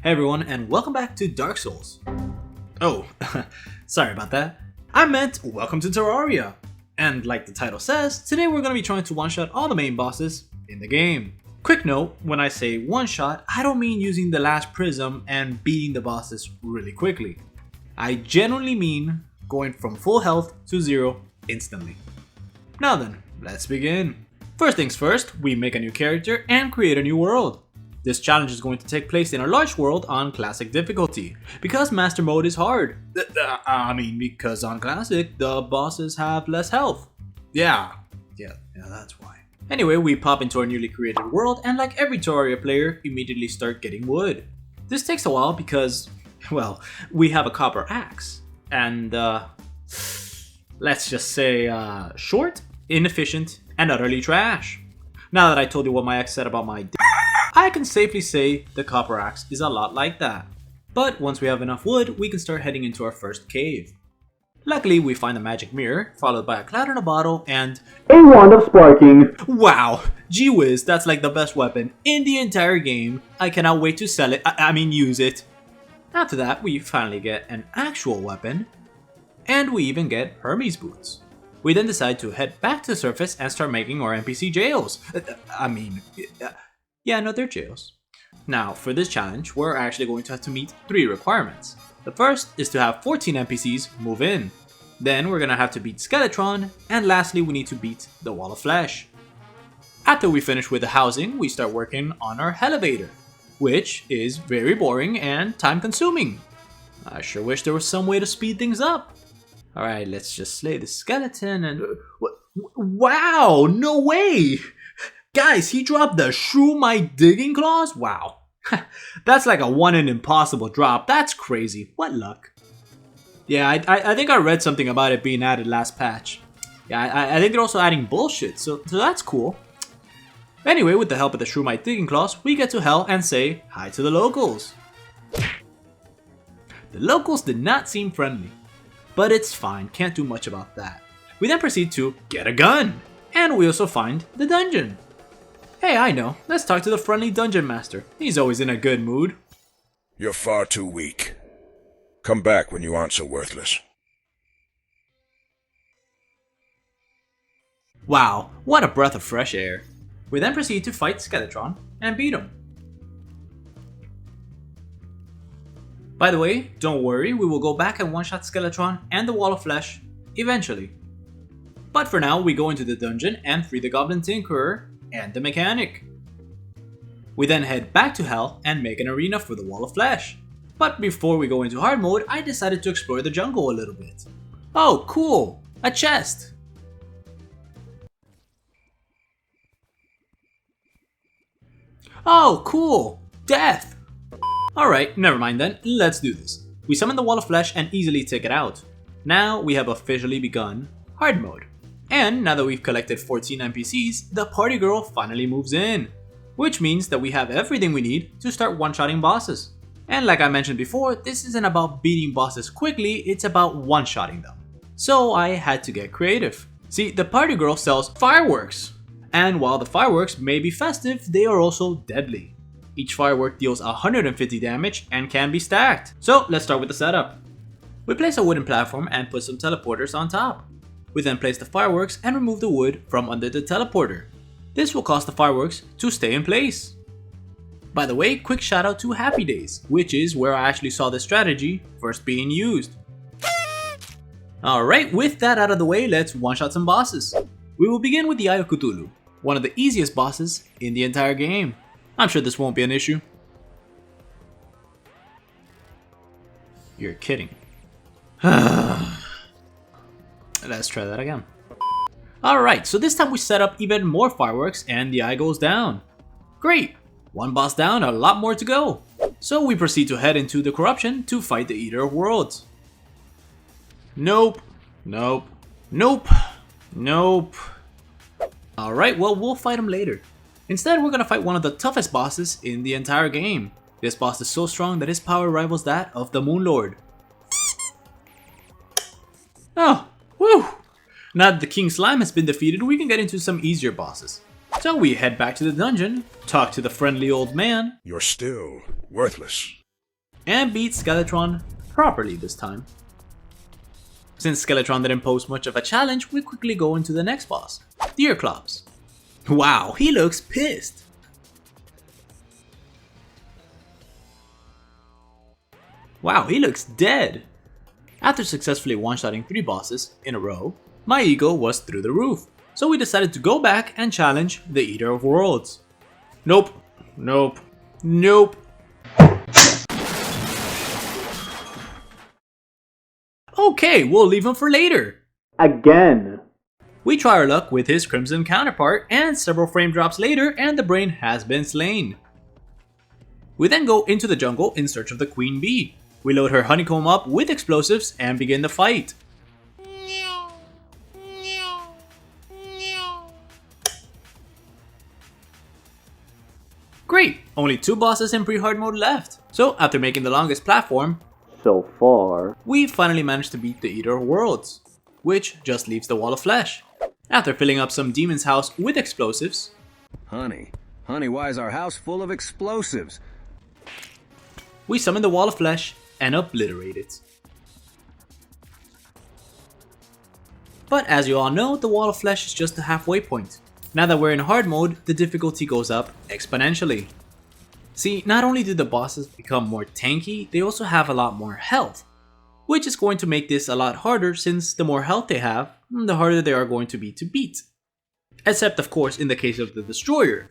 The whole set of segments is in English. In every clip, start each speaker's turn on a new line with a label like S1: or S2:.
S1: Hey everyone, and welcome back to Dark Souls. Oh, sorry about that. I meant welcome to Terraria. And like the title says, today we're going to be trying to one-shot all the main bosses in the game. Quick note, when I say one-shot, I don't mean using the last prism and beating the bosses really quickly. I generally mean going from full health to 0 instantly. Now then, let's begin. First things first, we make a new character and create a new world. This challenge is going to take place in a large world on classic difficulty, because master mode is hard. Because on classic, the bosses have less health. Yeah, that's why. Anyway, we pop into our newly created world and like every Terraria player, immediately start getting wood. This takes a while because, well, we have a copper axe. And, let's just say, short, inefficient, and utterly trash. Now that I told you what my ex said about my I can safely say the copper axe is a lot like that. But once we have enough wood, we can start heading into our first cave. Luckily, we find a magic mirror, followed by a cloud in a bottle, and
S2: a wand of sparking.
S1: Wow! Gee whiz, that's like the best weapon in the entire game. I cannot wait to sell it, use it. After that, we finally get an actual weapon, and we even get Hermes boots. We then decide to head back to the surface and start making our NPC jails. They're jails. Now, for this challenge, we're actually going to have to meet 3 requirements. The first is to have 14 NPCs move in. Then we're gonna have to beat Skeletron, and lastly we need to beat the Wall of Flesh. After we finish with the housing, we start working on our elevator, which is very boring and time consuming. I sure wish there was some way to speed things up. Alright, let's just slay the skeleton and... Wow, no way! Guys, he dropped the Shrew My Digging Claws? Wow. That's like a 1 in impossible drop. That's crazy. What luck. Yeah, I think I read something about it being added last patch. Yeah, I think they're also adding bullshit, so that's cool. Anyway, with the help of the Shrew My Digging Claws, we get to hell and say hi to the locals. The locals did not seem friendly, but it's fine, can't do much about that. We then proceed to get a gun, and we also find the dungeon. Hey, I know. Let's talk to the friendly dungeon master. He's always in a good mood.
S3: You're far too weak. Come back when you aren't so worthless.
S1: Wow, what a breath of fresh air. We then proceed to fight Skeletron and beat him. By the way, don't worry, we will go back and one-shot Skeletron and the Wall of Flesh eventually. But for now, we go into the dungeon and free the Goblin Tinkerer and the mechanic. We then head back to Hell and make an arena for the Wall of Flesh. But before we go into hard mode, I decided to explore the jungle a little bit. Oh, cool! A chest! Oh, cool! Death! Alright, never mind then, let's do this. We summon the Wall of Flesh and easily take it out. Now we have officially begun hard mode. And now that we've collected 14 NPCs, the party girl finally moves in. Which means that we have everything we need to start one-shotting bosses. And like I mentioned before, this isn't about beating bosses quickly, it's about one-shotting them. So I had to get creative. See, the party girl sells fireworks. And while the fireworks may be festive, they are also deadly. Each firework deals 150 damage and can be stacked. So let's start with the setup. We place a wooden platform and put some teleporters on top. We then place the fireworks and remove the wood from under the teleporter. This will cause the fireworks to stay in place. By the way, quick shout out to Happy Days, which is where I actually saw this strategy first being used. Alright, with that out of the way, let's one-shot some bosses. We will begin with the Eye of Cthulhu, one of the easiest bosses in the entire game. I'm sure this won't be an issue. You're kidding. Let's try that again. Alright, so this time we set up even more fireworks and the eye goes down. Great! One boss down, a lot more to go. So we proceed to head into the corruption to fight the Eater of Worlds. Nope. Nope. Nope. Nope. Alright, well, we'll fight him later. Instead, we're gonna fight one of the toughest bosses in the entire game. This boss is so strong that his power rivals that of the Moon Lord. Oh, whew! Now that the King Slime has been defeated, we can get into some easier bosses. So we head back to the dungeon, talk to the friendly old man.
S3: You're still worthless.
S1: and beat Skeletron properly this time. Since Skeletron didn't pose much of a challenge, we quickly go into the next boss, Deerclops. Wow, he looks pissed. Wow, he looks dead. After successfully one-shotting 3 bosses in a row, my ego was through the roof, so we decided to go back and challenge the Eater of Worlds. Nope, nope, nope. Okay, we'll leave him for later.
S2: Again.
S1: We try our luck with his Crimson counterpart, and several frame drops later and the brain has been slain. We then go into the jungle in search of the Queen Bee. We load her honeycomb up with explosives and begin the fight. Great! Only 2 bosses in pre-hard mode left. So after making the longest platform,
S2: So far.
S1: we finally managed to beat the Eater of Worlds, which just leaves the Wall of Flesh. After filling up some demon's house with explosives,
S4: Honey, why is our house full of explosives?
S1: we summon the Wall of Flesh and obliterate it. But as you all know, the Wall of Flesh is just the halfway point. Now that we're in hard mode, the difficulty goes up exponentially. See, not only do the bosses become more tanky, they also have a lot more health, which is going to make this a lot harder since the more health they have, the harder they are going to be to beat. Except of course in the case of the Destroyer.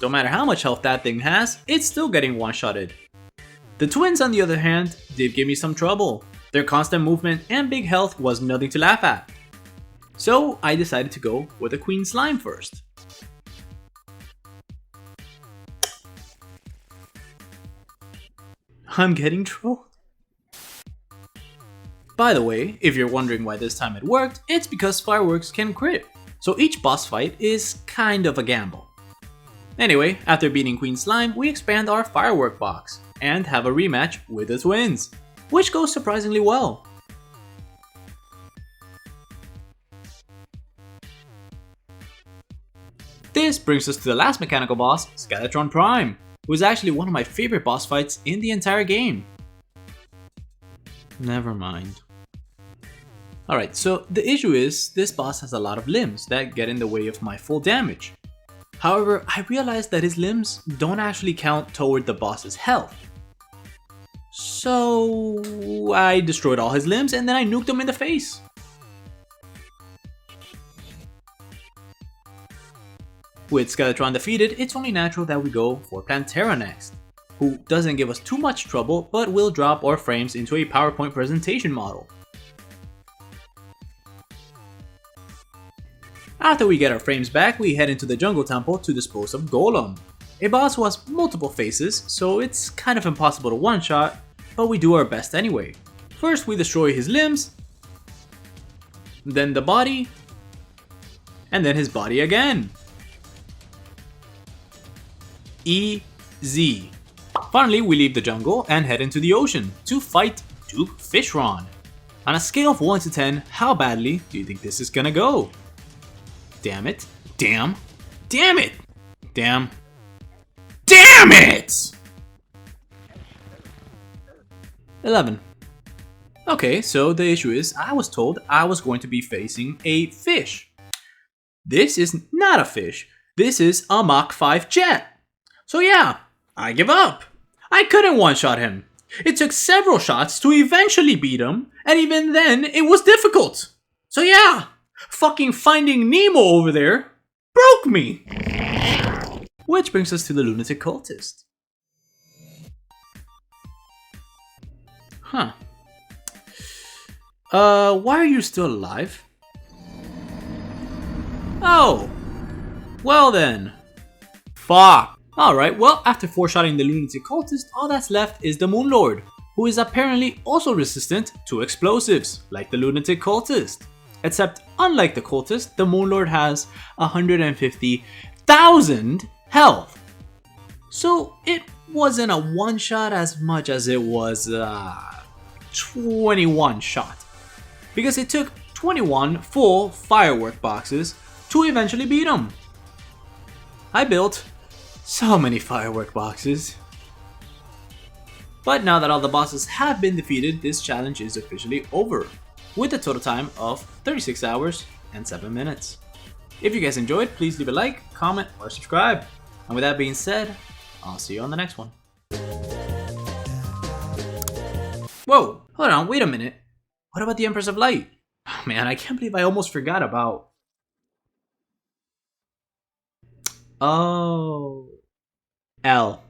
S1: No matter how much health that thing has, it's still getting one-shotted. The twins on the other hand did give me some trouble. Their constant movement and big health was nothing to laugh at. So I decided to go with a Queen Slime first. I'm getting trolled. By the way, if you're wondering why this time it worked, it's because fireworks can crit. So each boss fight is kind of a gamble. Anyway, after beating Queen Slime, we expand our firework box and have a rematch with the twins, which goes surprisingly well. This brings us to the last mechanical boss, Skeletron Prime, who is actually one of my favorite boss fights in the entire game. Never mind. Alright, so the issue is, this boss has a lot of limbs that get in the way of my full damage. However, I realized that his limbs don't actually count toward the boss's health. So I destroyed all his limbs and then I nuked him in the face. With Skeletron defeated, it's only natural that we go for Plantera next, who doesn't give us too much trouble but will drop our frames into a PowerPoint presentation model. After we get our frames back, we head into the Jungle Temple to dispose of Golem, a boss who has multiple faces, so it's kind of impossible to one-shot, but we do our best anyway. First we destroy his limbs, then the body, and then his body again. Easy. Finally, we leave the jungle and head into the ocean to fight Duke Fishron. On a scale of 1 to 10, how badly do you think this is gonna go? Damn it. Damn. Damn it! Damn. DAMN IT! 11. Okay, so the issue is, I was told I was going to be facing a fish. This is not a fish. This is a Mach 5 jet. So yeah, I give up. I couldn't one-shot him. It took several shots to eventually beat him, and even then, it was difficult. So yeah, fucking Finding Nemo over there broke me. Which brings us to the Lunatic Cultist. Huh. Why are you still alive? Oh. Well then. Fuck. Alright, well, after four-shotting the Lunatic Cultist, all that's left is the Moon Lord, who is apparently also resistant to explosives, like the Lunatic Cultist. Except, unlike the Cultist, the Moon Lord has 150,000 health. So, it wasn't a one-shot as much as it was a 21 shot. Because it took 21 full firework boxes to eventually beat him. I built so many firework boxes. But now that all the bosses have been defeated, this challenge is officially over, with a total time of 36 hours and 7 minutes. If you guys enjoyed, please leave a like, comment, or subscribe. And with that being said, I'll see you on the next one. Whoa, hold on, wait a minute. What about the Empress of Light? Oh man, I can't believe I almost forgot about... Oh... L.